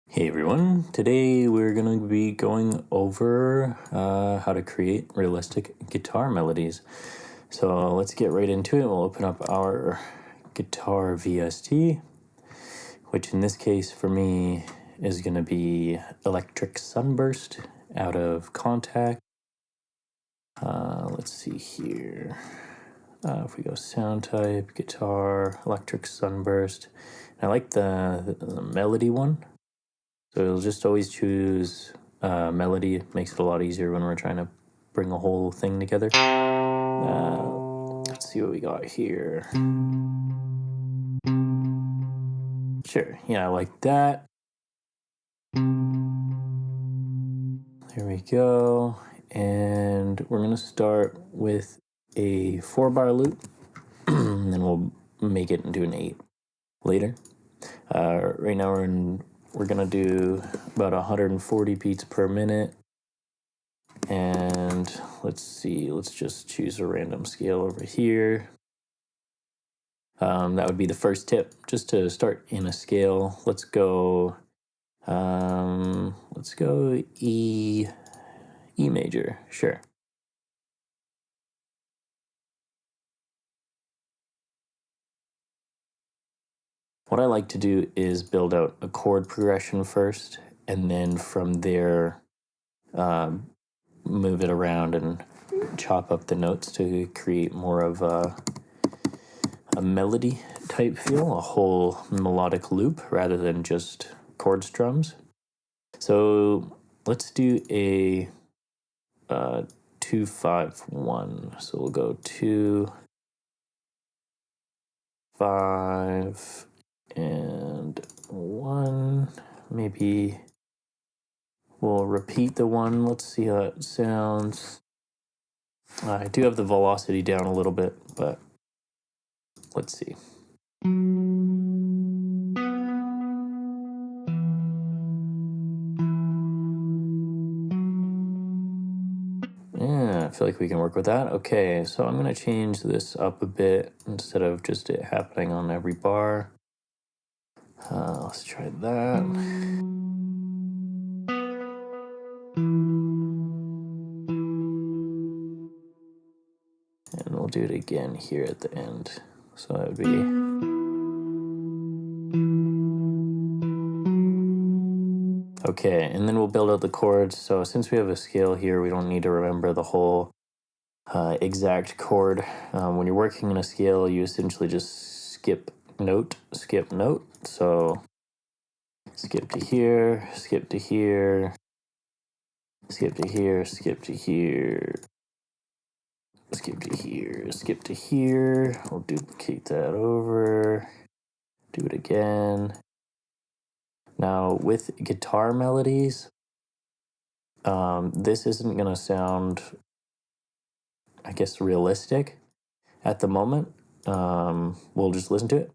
Hey everyone, today we're going to be going over how to create realistic guitar melodies. So let's get right into it. We'll open up our guitar VST, which in this case for me is going to be Electric Sunburst out of Contact. Let's see here. If we go sound type, guitar, Electric Sunburst. I like the melody one. So you'll just always choose melody. It makes it a lot easier when we're trying to bring a whole thing together. Let's see what we got here. Sure, yeah, I like that. There we go. And we're going to start with a 4-bar loop, and then we'll make it into an 8 later. Right now we're going to do about 140 beats per minute. And let's see, let's just choose a random scale over here. That would be the first tip, just to start in a scale. Let's go E major, sure. What I like to do is build out a chord progression first, and then from there move it around and chop up the notes to create more of a melody type feel, a whole melodic loop rather than just chord strums. So let's do a 2-5-1. So we'll go 2, 5, and 1. Maybe we'll repeat the 1. Let's see how it sounds. I do have the velocity down a little bit, but let's see. Yeah, I feel like we can work with that. Okay, so I'm going to change this up a bit instead of just it happening on every bar. Let's try that. And we'll do it again here at the end. So that would be... Okay, and then we'll build out the chords. So since we have a scale here, we don't need to remember the whole exact chord. When you're working in a scale, you essentially just skip note. So skip to here, skip to here, skip to here, skip to here, skip to here, skip to here. We'll duplicate that over, do it again. Now with guitar melodies, this isn't going to sound, I guess, realistic at the moment. We'll just listen to it.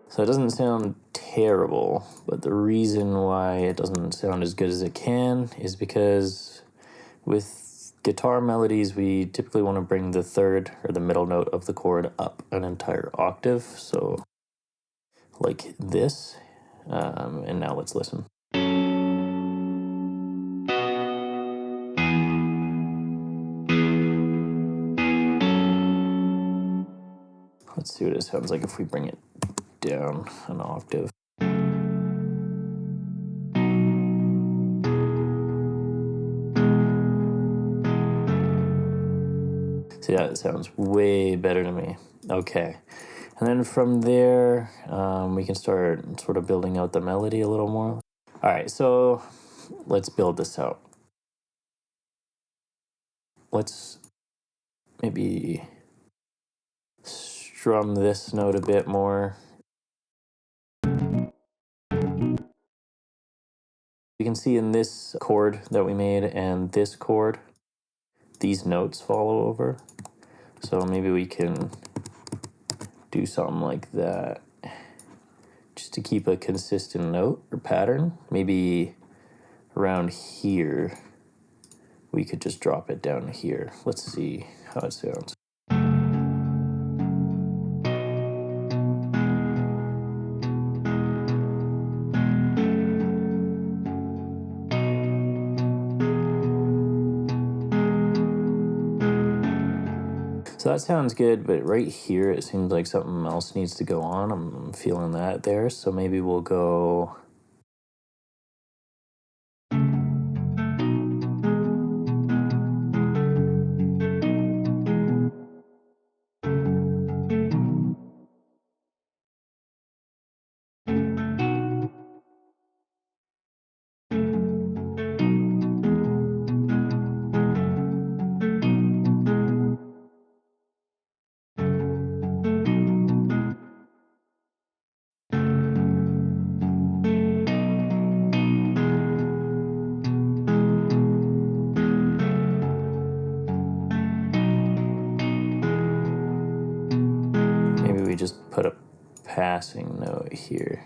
So it doesn't sound terrible, but the reason why it doesn't sound as good as it can is because with guitar melodies, we typically want to bring the third or the middle note of the chord up an entire octave. So like this. And now let's listen. Let's see what it sounds like if we bring it down an octave. See, that sounds way better to me. Okay. And then from there, we can start sort of building out the melody a little more. All right, so let's build this out. Let's maybe strum this note a bit more. You can see in this chord that we made and this chord, these notes follow over. So maybe we can do something like that just to keep a consistent note or pattern. Maybe around here, we could just drop it down here. Let's see how it sounds. So that sounds good, but right here it seems like something else needs to go on. I'm feeling that there, so maybe we'll go... Maybe we just put a passing note here.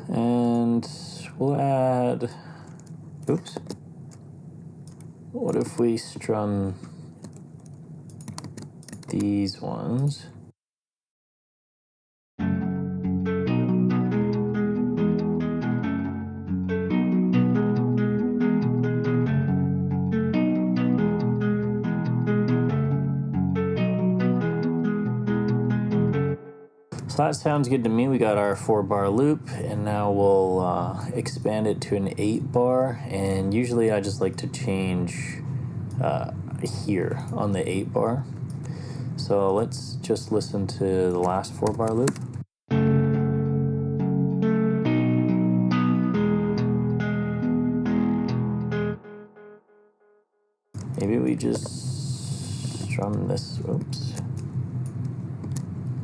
And we'll add... Oops. What if we strum these ones? So that sounds good to me. We got our 4-bar loop, and now we'll expand it to an 8-bar. And usually I just like to change here on the 8-bar. So let's just listen to the last 4-bar loop. Maybe we just strum this. Oops.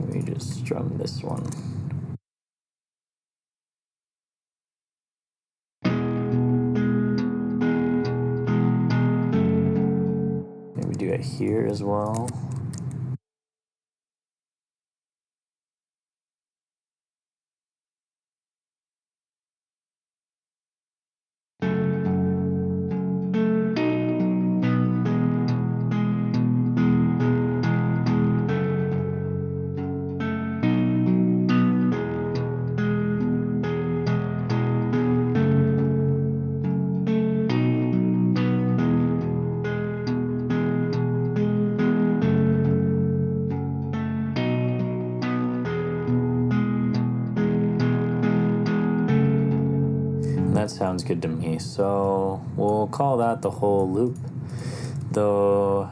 We just strum this one. Maybe do it here as well. That sounds good to me. So we'll call that the whole loop. Though,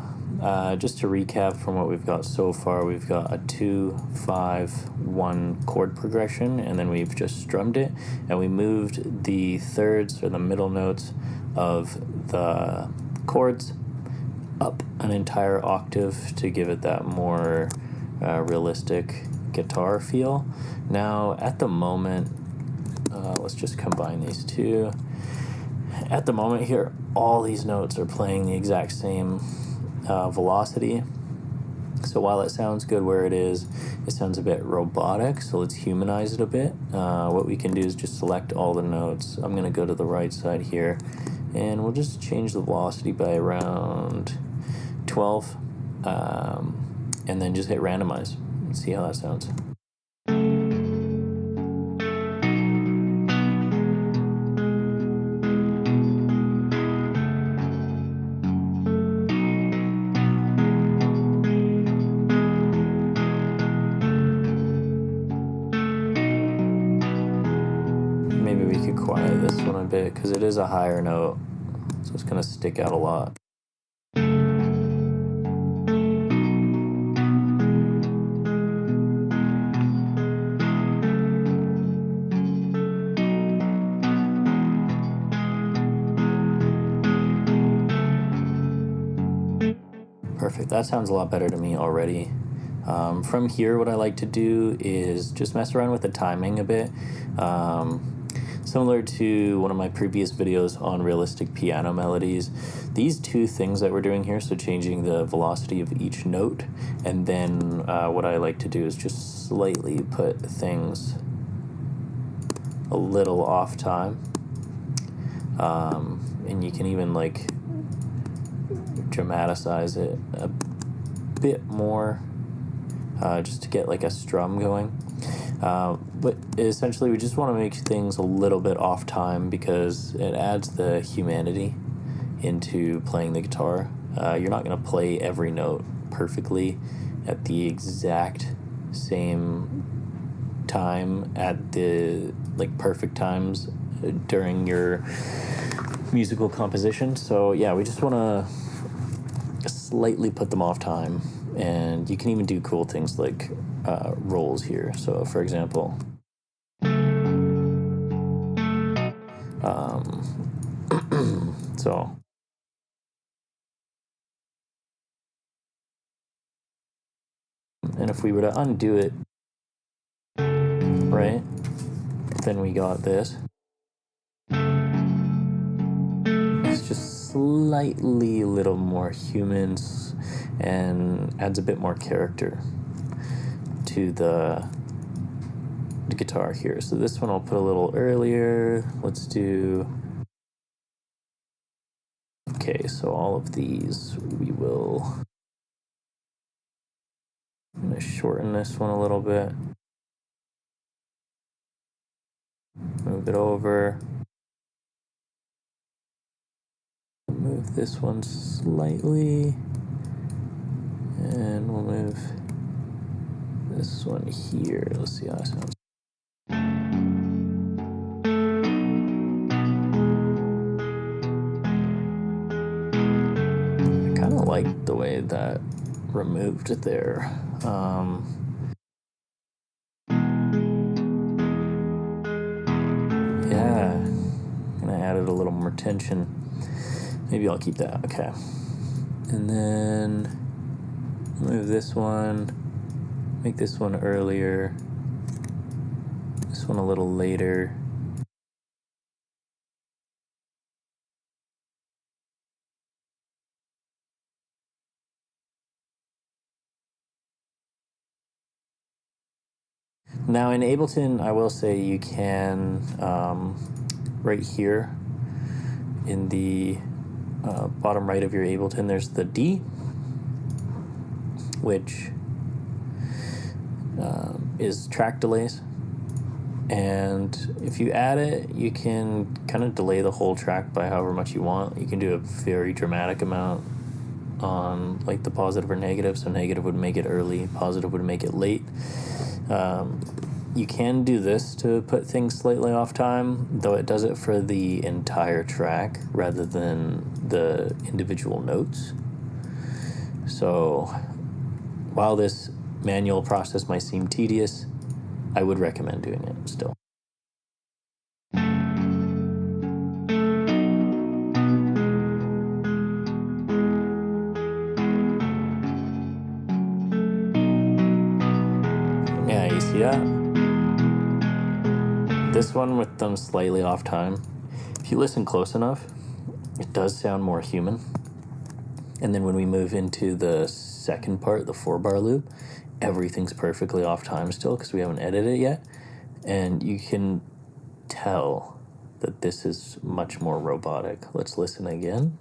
just to recap from what we've got so far, we've got a 2-5-1 chord progression, and then we've just strummed it, and we moved the thirds or the middle notes of the chords up an entire octave to give it that more realistic guitar feel. Now, at the moment, let's just combine these two. At the moment here, all these notes are playing the exact same velocity. So while it sounds good where it sounds a bit robotic, so let's humanize it a bit. What we can do is just select all the notes. I'm going to go to the right side here, and we'll just change the velocity by around 12, and then just hit randomize and see how that sounds. Maybe we could quiet this one a bit because it is a higher note, so it's going to stick out a lot. Perfect. That sounds a lot better to me already. From here, what I like to do is just mess around with the timing a bit. Similar to one of my previous videos on realistic piano melodies, these two things that we're doing here, so changing the velocity of each note, and then what I like to do is just slightly put things a little off time. And you can even like dramatize it a bit more, just to get like a strum going. But essentially we just want to make things a little bit off time because it adds the humanity into playing the guitar. You're not going to play every note perfectly at the exact same time at the like perfect times during your musical composition. So yeah, we just want to slightly put them off time, and you can even do cool things like rolls here. So for example, so and if we were to undo it, right, then we got this. It's just slightly a little more humans and adds a bit more character to the guitar here. So this one I'll put a little earlier. Let's do... Okay, so all of these we will... I'm going to shorten this one a little bit. Move it over. Move this one slightly. And we'll move this one here. Let's see how that sounds. I kind of like the way that removed it there. Yeah, and I added a little more tension. Maybe I'll keep that. Okay. And then move this one, make this one earlier, this one a little later. Now in Ableton, I will say you can, right here in the bottom right of your Ableton, there's the D, which is track delays. And if you add it, you can kind of delay the whole track by however much you want. You can do a very dramatic amount on like the positive or negative. So negative would make it early, positive would make it late. You can do this to put things slightly off time, though it does it for the entire track rather than the individual notes. So while this manual process might seem tedious, I would recommend doing it still. Yeah, you see that? This one with them slightly off time, if you listen close enough, it does sound more human. And then when we move into the second part, the 4-bar loop, everything's perfectly off time still because we haven't edited it yet. And you can tell that this is much more robotic. Let's listen again.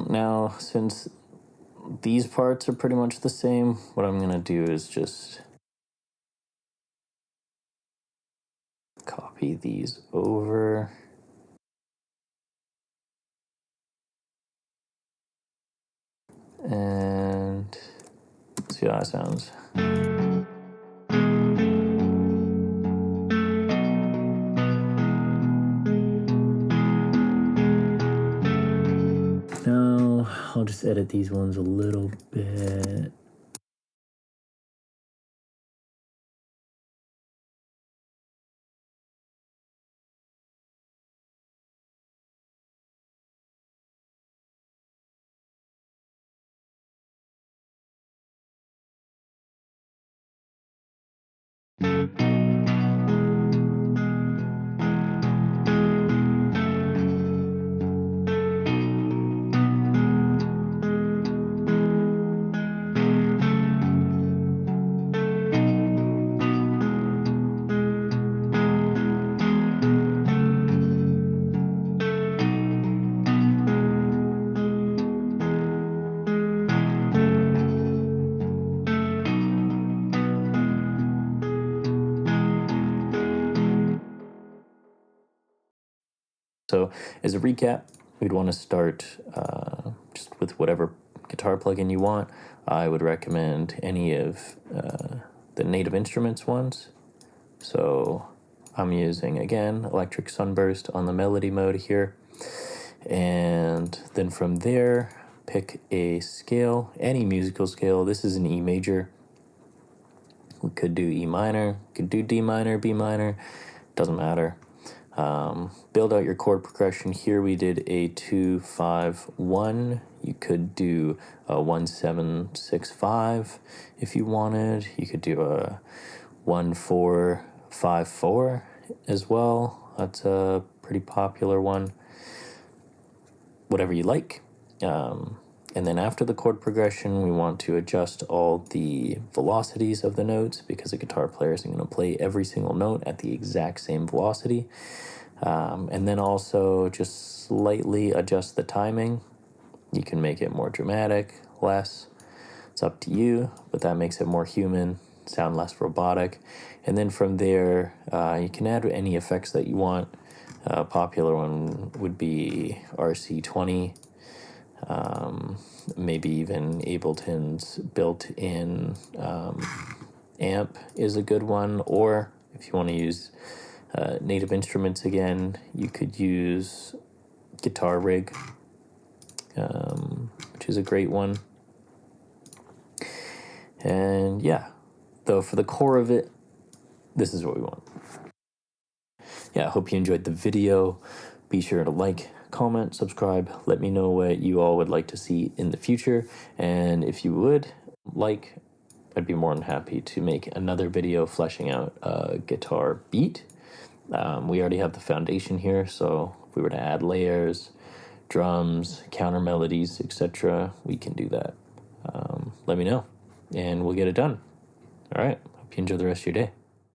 Now, since these parts are pretty much the same, what I'm gonna do is just copy these over. And see how that sounds. Now, I'll just edit these ones a little bit. So as a recap, we'd want to start just with whatever guitar plugin you want. I would recommend any of the Native Instruments ones. So I'm using, again, Electric Sunburst on the melody mode here. And then from there, pick a scale, any musical scale. This is an E major. We could do E minor, could do D minor, B minor, doesn't matter. Build out your chord progression. Here we did a 2-5-1. You could do a 1-7-6-5 if you wanted. You could do a 1-4-5-4 as well. That's a pretty popular one. Whatever you like. And then after the chord progression, we want to adjust all the velocities of the notes, because a guitar player isn't going to play every single note at the exact same velocity. And then also just slightly adjust the timing. You can make it more dramatic, less. It's up to you, but that makes it more human, sound less robotic. And then from there, you can add any effects that you want. A popular one would be RC20. Maybe even Ableton's built-in amp is a good one. Or if you want to use Native Instruments again, you could use Guitar Rig, which is a great one. And yeah, though for the core of it, this is what we want. Yeah, I hope you enjoyed the video. Be sure to like, comment, subscribe. Let me know what you all would like to see in the future. And if you would like, I'd be more than happy to make another video fleshing out a guitar beat. We already have the foundation here, so if we were to add layers, drums, counter melodies, etc., we can do that. Let me know, and we'll get it done. All right, hope you enjoy the rest of your day.